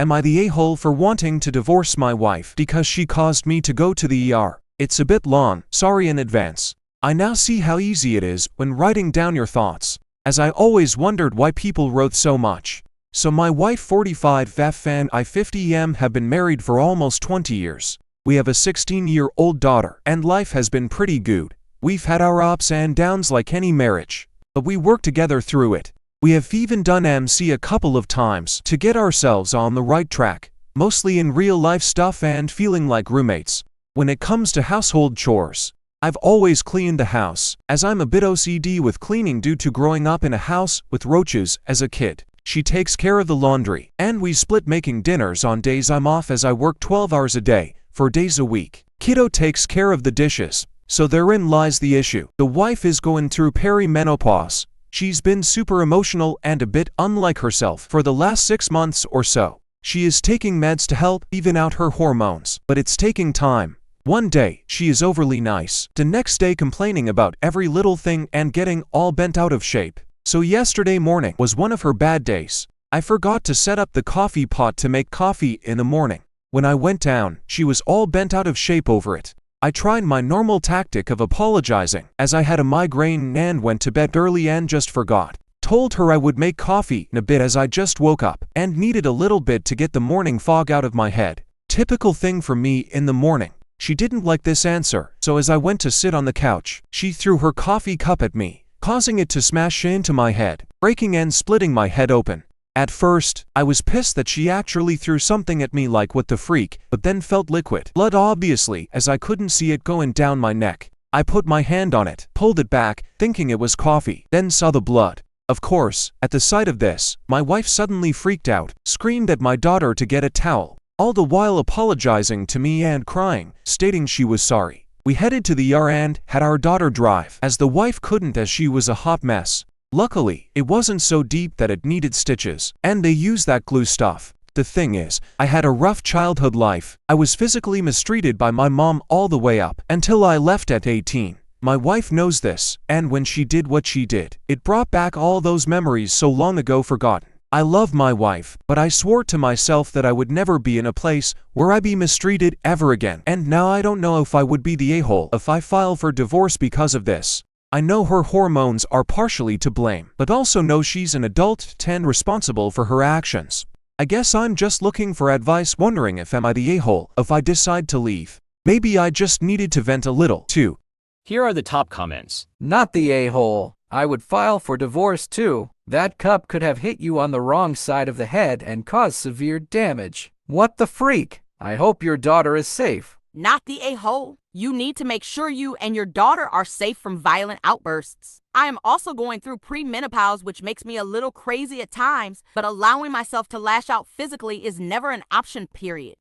Am I the a-hole for wanting to divorce my wife because she caused me to go to the ER? It's a bit long, sorry in advance. I now see how easy it is when writing down your thoughts, as I always wondered why people wrote so much. So my wife 45 VF and I 50 have been married for almost 20 years. We have a 16-year-old daughter, and life has been pretty good. We've had our ups and downs like any marriage, but we work together through it. We have even done MC a couple of times to get ourselves on the right track, mostly in real-life stuff and feeling like roommates. When it comes to household chores, I've always cleaned the house, as I'm a bit OCD with cleaning due to growing up in a house with roaches as a kid. She takes care of the laundry, and we split making dinners on days I'm off as I work 12 hours a day, 4 days a week. Kiddo takes care of the dishes, so therein lies the issue. The wife is going through perimenopause. She's been super emotional and a bit unlike herself for the last 6 months or so. She is taking meds to help even out her hormones, but it's taking time. One day, she is overly nice, the next day complaining about every little thing and getting all bent out of shape. So yesterday morning was one of her bad days. I forgot to set up the coffee pot to make coffee in the morning. When I went down, she was all bent out of shape over it. I tried my normal tactic of apologizing, as I had a migraine and went to bed early and just forgot. Told her I would make coffee in a bit as I just woke up and needed a little bit to get the morning fog out of my head. Typical thing for me in the morning. She didn't like this answer, so as I went to sit on the couch, she threw her coffee cup at me, causing it to smash into my head, breaking and splitting my head open. At first, I was pissed that she actually threw something at me like what the freak, but then felt liquid blood obviously as I couldn't see it going down my neck. I put my hand on it, pulled it back, thinking it was coffee, then saw the blood. Of course, at the sight of this, my wife suddenly freaked out, screamed at my daughter to get a towel, all the while apologizing to me and crying, stating she was sorry. We headed to the ER and had our daughter drive, as the wife couldn't as she was a hot mess. Luckily, it wasn't so deep that it needed stitches, and they used that glue stuff. The thing is, I had a rough childhood life. I was physically mistreated by my mom all the way up until I left at 18. My wife knows this, and when she did what she did, it brought back all those memories so long ago forgotten. I love my wife, but I swore to myself that I would never be in a place where I'd be mistreated ever again. And now I don't know if I would be the a-hole if I file for divorce because of this. I know her hormones are partially to blame, but also know she's an adult and responsible for her actions. I guess I'm just looking for advice, wondering if am I the a-hole if I decide to leave. Maybe I just needed to vent a little, too. Here are the top comments. Not the a-hole. I would file for divorce too. That cup could have hit you on the wrong side of the head and caused severe damage. What the freak? I hope your daughter is safe. Not the a-hole. You need to make sure you and your daughter are safe from violent outbursts. I am also going through premenopause, which makes me a little crazy at times, but allowing myself to lash out physically is never an option, period.